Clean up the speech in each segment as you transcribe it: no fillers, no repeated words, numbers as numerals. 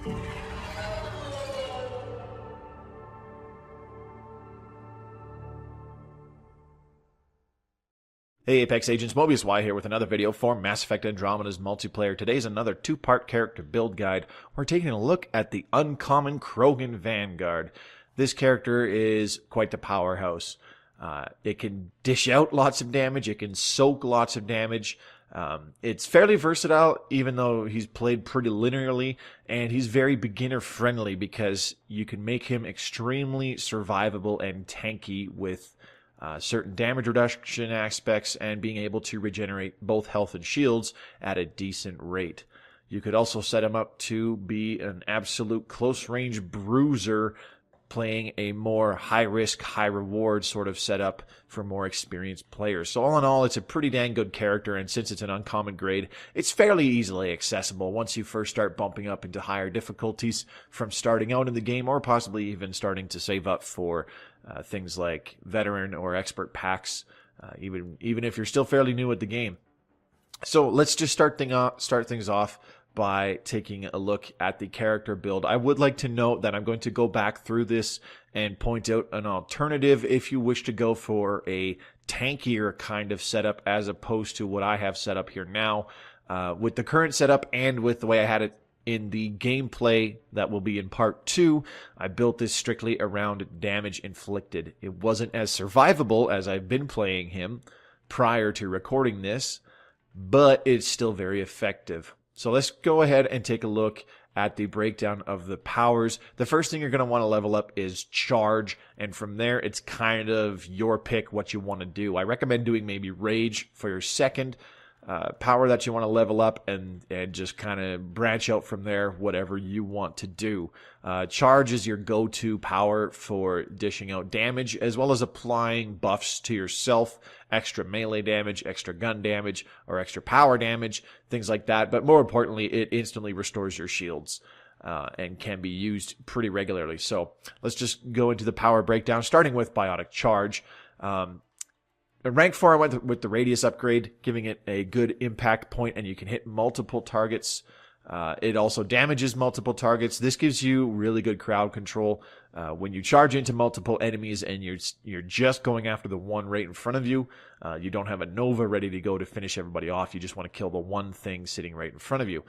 Hey Apex Agents, Mobius Y here with another video for Mass Effect Andromeda's multiplayer. Today's another two-part character build guide. We're taking a look at the Uncommon Krogan Vanguard. This character is quite the powerhouse. It can dish out lots of damage, it can soak lots of damage. It's fairly versatile, even though he's played pretty linearly, and he's very beginner-friendly because you can make him extremely survivable and tanky with certain damage reduction aspects and being able to regenerate both health and shields at a decent rate. You could also set him up to be an absolute close-range bruiser, playing a more high-risk, high-reward sort of setup for more experienced players. So all in all, it's a pretty dang good character, and since it's an uncommon grade, it's fairly easily accessible once you first start bumping up into higher difficulties from starting out in the game, or possibly even starting to save up for things like veteran or expert packs, even if you're still fairly new at the game. So let's just start things off by taking a look at the character build. I would like to note that I'm going to go back through this and point out an alternative if you wish to go for a tankier kind of setup as opposed to what I have set up here now. With the current setup and with the way I had it in the gameplay that will be in part 2, I built this strictly around damage inflicted. It wasn't as survivable as I've been playing him prior to recording this, but it's still very effective. So let's go ahead and take a look at the breakdown of the powers. The first thing you're going to want to level up is Charge, and from there it's kind of your pick what you want to do. I recommend doing maybe Rage for your second power that you want to level up, and just kind of branch out from there, whatever you want to do. Charge is your go-to power for dishing out damage, as well as applying buffs to yourself, extra melee damage, extra gun damage, or extra power damage, things like that. But more importantly, it instantly restores your shields, and can be used pretty regularly. So let's just go into the power breakdown, starting with Biotic Charge. At rank 4, I went with the radius upgrade, giving it a good impact point, and you can hit multiple targets. It also damages multiple targets. This gives you really good crowd control. When you charge into multiple enemies and you're just going after the one right in front of you, you don't have a Nova ready to go to finish everybody off. You just want to kill the one thing sitting right in front of you.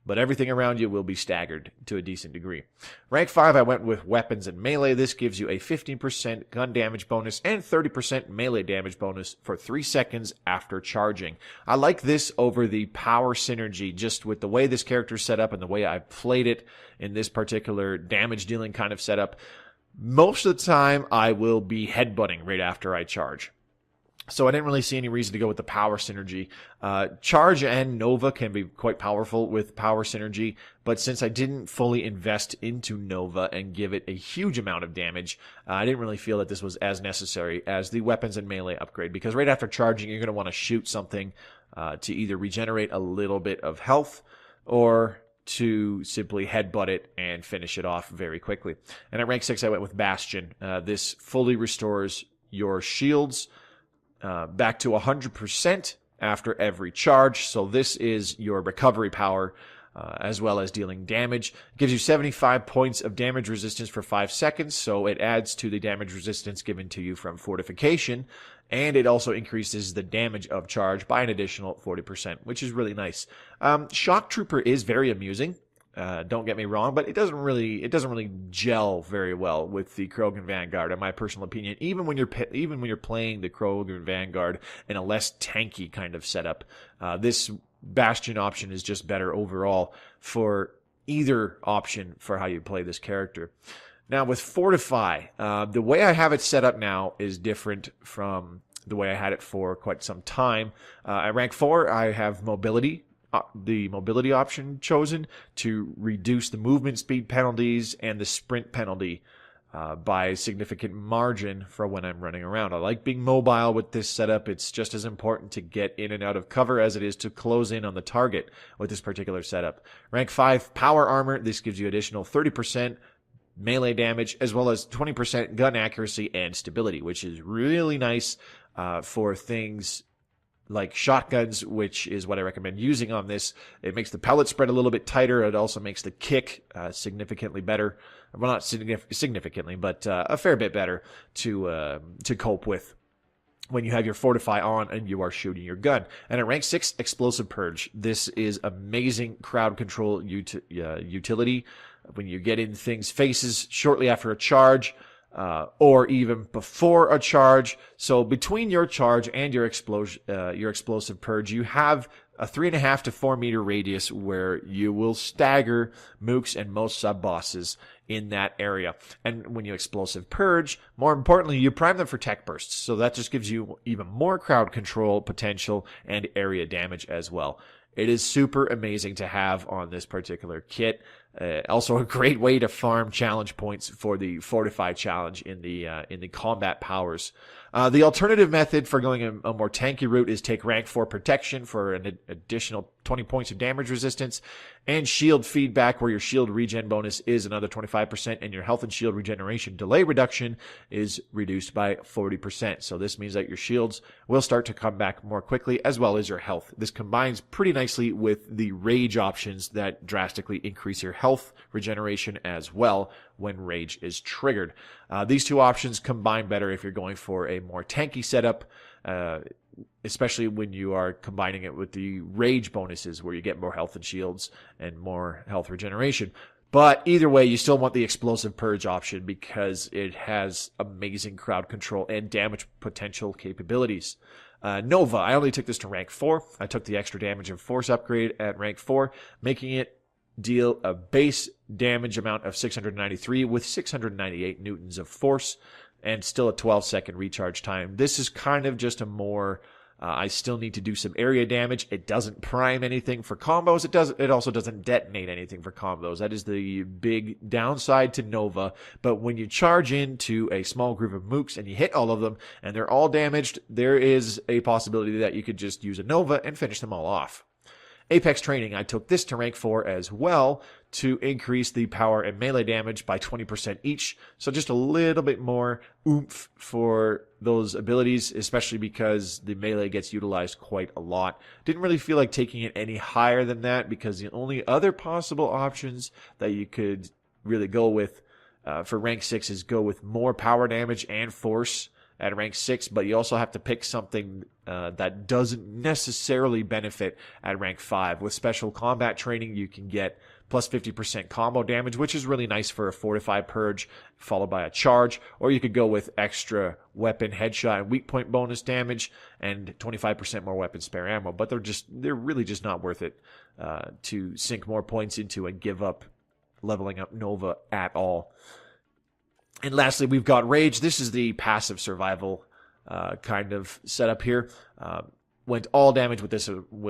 But everything around you will be staggered to a decent degree. Rank 5, I went with weapons and melee. This gives you a 15% gun damage bonus and 30% melee damage bonus for 3 seconds after charging. I like this over the power synergy, just with the way this character is set up and the way I played it in this particular damage dealing kind of setup. Most of the time, I will be headbutting right after I charge. So I didn't really see any reason to go with the power synergy. Charge and Nova can be quite powerful with power synergy, but since I didn't fully invest into Nova and give it a huge amount of damage, I didn't really feel that this was as necessary as the weapons and melee upgrade, because right after charging, you're going to want to shoot something to either regenerate a little bit of health or to simply headbutt it and finish it off very quickly. And at rank 6, I went with Bastion. This fully restores your shields back to 100% after every charge. So this is your recovery power, as well as dealing damage. It gives you 75 points of damage resistance for 5 seconds, so it adds to the damage resistance given to you from fortification, and it also increases the damage of charge by an additional 40%, which is really nice. Shock Trooper is very amusing. Don't get me wrong, but it doesn't really gel very well with the Krogan Vanguard, in my personal opinion. Even when you're playing the Krogan Vanguard in a less tanky kind of setup, this Bastion option is just better overall for either option for how you play this character. Now with Fortify, the way I have it set up now is different from the way I had it for quite some time. At rank 4, I have mobility. The mobility option chosen to reduce the movement speed penalties and the sprint penalty by a significant margin for when I'm running around. I like being mobile with this setup. It's just as important to get in and out of cover as it is to close in on the target with this particular setup. Rank 5 power armor. This gives you additional 30% melee damage as well as 20% gun accuracy and stability, which is really nice for things like shotguns, which is what I recommend using on this. It makes the pellet spread a little bit tighter. It also makes the kick significantly better. Well, not significantly, but a fair bit better to cope with when you have your Fortify on and you are shooting your gun. And at rank 6, Explosive Purge. This is amazing crowd control utility. When you get in things' faces shortly after a charge, or even before a charge. So between your charge and your Explosive Purge, you have a 3.5 to 4 meter radius where you will stagger mooks and most sub-bosses in that area. And when you Explosive Purge, more importantly, you prime them for tech bursts. So that just gives you even more crowd control potential and area damage as well. It is super amazing to have on this particular kit. Also a great way to farm challenge points for the Fortify challenge in the combat powers. The alternative method for going a more tanky route is take rank 4 protection for an additional 20 points of damage resistance, and shield feedback, where your shield regen bonus is another 25%, and your health and shield regeneration delay reduction is reduced by 40%. So this means that your shields will start to come back more quickly, as well as your health. This combines pretty nicely with the rage options that drastically increase your health regeneration as well when rage is triggered. These two options combine better if you're going for a more tanky setup, especially when you are combining it with the rage bonuses, where you get more health and shields and more health regeneration. But either way, you still want the Explosive Purge option because it has amazing crowd control and damage potential capabilities. Nova, I only took this to rank 4. I took the extra damage and force upgrade at rank 4, making it deal a base damage amount of 693 with 698 newtons of force, and still a 12-second recharge time. This is kind of just a more, I still need to do some area damage. It doesn't prime anything for combos. It also doesn't detonate anything for combos. That is the big downside to Nova. But when you charge into a small group of mooks and you hit all of them and they're all damaged, there is a possibility that you could just use a Nova and finish them all off. Apex Training, I took this to rank 4 as well to increase the power and melee damage by 20% each. So just a little bit more oomph for those abilities, especially because the melee gets utilized quite a lot. Didn't really feel like taking it any higher than that, because the only other possible options that you could really go with for rank 6 is go with more power damage and force at rank 6, but you also have to pick something that doesn't necessarily benefit at rank 5. With Special Combat Training, you can get plus 50% combo damage, which is really nice for a Fortify Purge, followed by a charge, or you could go with extra weapon headshot and weak point bonus damage, and 25% more weapon spare ammo, but they're really just not worth it to sink more points into and give up leveling up Nova at all. And lastly, we've got Rage. This is the passive survival kind of setup here. Went all damage with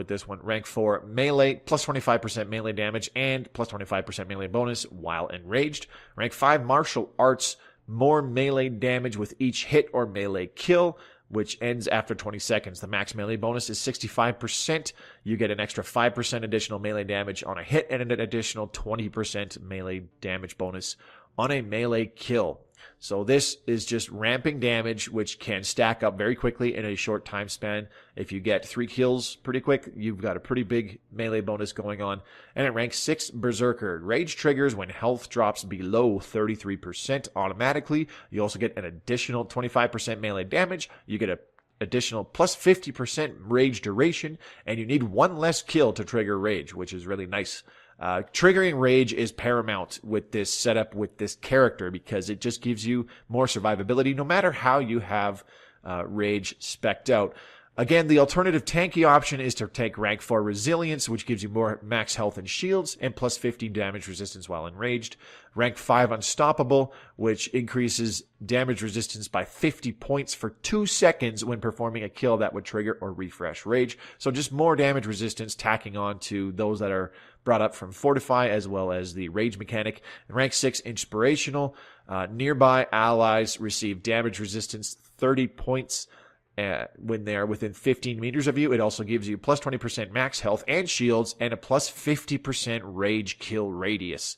this one. Rank 4 melee, plus 25% melee damage and plus 25% melee bonus while enraged. Rank 5 martial arts, more melee damage with each hit or melee kill, which ends after 20 seconds. The max melee bonus is 65%. You get an extra 5% additional melee damage on a hit and an additional 20% melee damage bonus on a melee kill. So this is just ramping damage, which can stack up very quickly in a short time span. If you get 3 kills pretty quick, you've got a pretty big melee bonus going on. And at rank 6, Berserker. Rage triggers when health drops below 33% automatically. You also get an additional 25% melee damage. You get an additional plus 50% rage duration, and you need 1 less kill to trigger rage, which is really nice. Triggering rage is paramount with this setup, with this character, because it just gives you more survivability no matter how you have rage spec'd out. Again, the alternative tanky option is to take rank 4 resilience, which gives you more max health and shields and plus 50 damage resistance while enraged. Rank 5 unstoppable, which increases damage resistance by 50 points for 2 seconds when performing a kill that would trigger or refresh rage. So just more damage resistance tacking on to those that are brought up from Fortify, as well as the rage mechanic. And rank 6 inspirational, nearby allies receive damage resistance 30 points when they're within 15 meters of you. It also gives you plus 20% max health and shields and a plus 50% rage kill radius.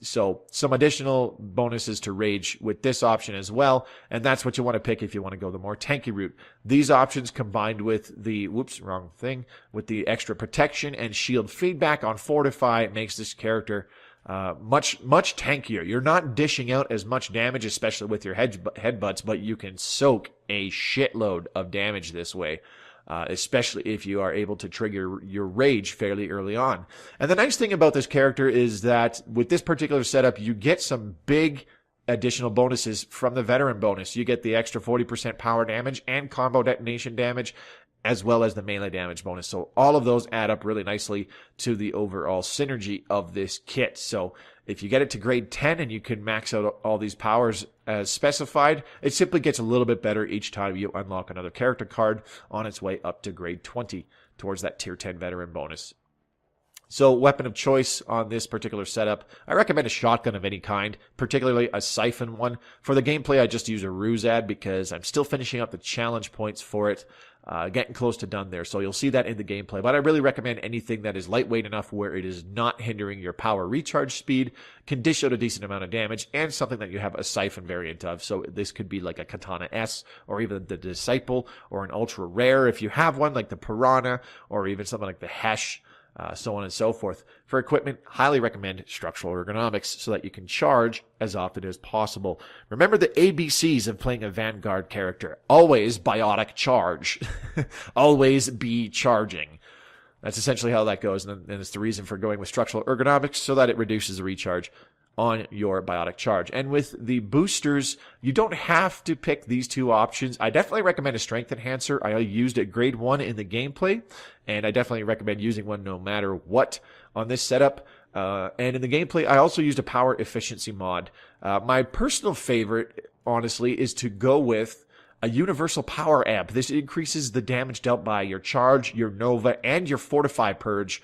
So some additional bonuses to rage with this option as well, and that's what you want to pick if you want to go the more tanky route. These options combined with the, with the extra protection and shield feedback on Fortify makes this character much tankier. You're not dishing out as much damage, especially with your headbutts, but you can soak a shitload of damage this way. Especially if you are able to trigger your rage fairly early on. And the nice thing about this character is that with this particular setup, you get some big additional bonuses from the veteran bonus. You get the extra 40% power damage and combo detonation damage, as well as the melee damage bonus. So all of those add up really nicely to the overall synergy of this kit. So if you get it to grade 10 and you can max out all these powers as specified, it simply gets a little bit better each time you unlock another character card on its way up to grade 20 towards that tier 10 veteran bonus. So weapon of choice on this particular setup, I recommend a shotgun of any kind, particularly a siphon one. For the gameplay, I just use a Ruzad because I'm still finishing up the challenge points for it. Getting close to done there, so you'll see that in the gameplay. But I really recommend anything that is lightweight enough where it is not hindering your power recharge speed, can dish out a decent amount of damage, and something that you have a siphon variant of. So this could be like a Katana S, or even the Disciple, or an ultra rare if you have one, like the Piranha, or even something like the Hesh. So on and so forth. For equipment, highly recommend structural ergonomics so that you can charge as often as possible. Remember the ABCs of playing a Vanguard character. Always biotic charge. Always be charging. That's essentially how that goes, and it's the reason for going with structural ergonomics so that it reduces the recharge on your biotic charge. And with the boosters, you don't have to pick these two options. I definitely recommend a strength enhancer. I used it grade 1 in the gameplay, and I definitely recommend using one no matter what on this setup. And in the gameplay, I also used a power efficiency mod. My personal favorite, honestly, is to go with a universal power amp. This increases the damage dealt by your charge, your nova, and your fortify purge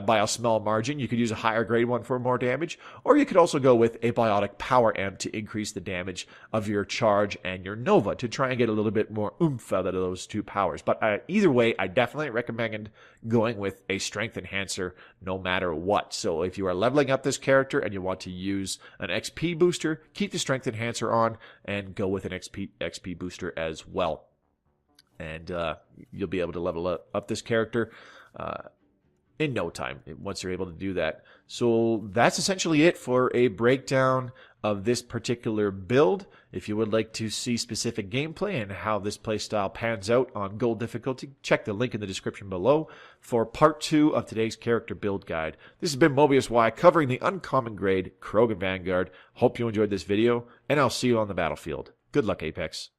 by a small margin. You could use a higher grade one for more damage, or you could also go with a biotic power amp to increase the damage of your charge and your nova to try and get a little bit more oomph out of those two powers. But either way, I definitely recommend going with a strength enhancer no matter what. So if you are leveling up this character and you want to use an XP booster, keep the strength enhancer on and go with an XP booster as well. And you'll be able to level up this character in no time once you're able to do that. So that's essentially it for a breakdown of this particular build. If you would like to see specific gameplay and how this playstyle pans out on gold difficulty, check the link in the description below for part 2 of today's character build guide. This has been Mobius Y covering the Uncommon-grade Krogan Vanguard. Hope you enjoyed this video, and I'll see you on the battlefield. Good luck, Apex.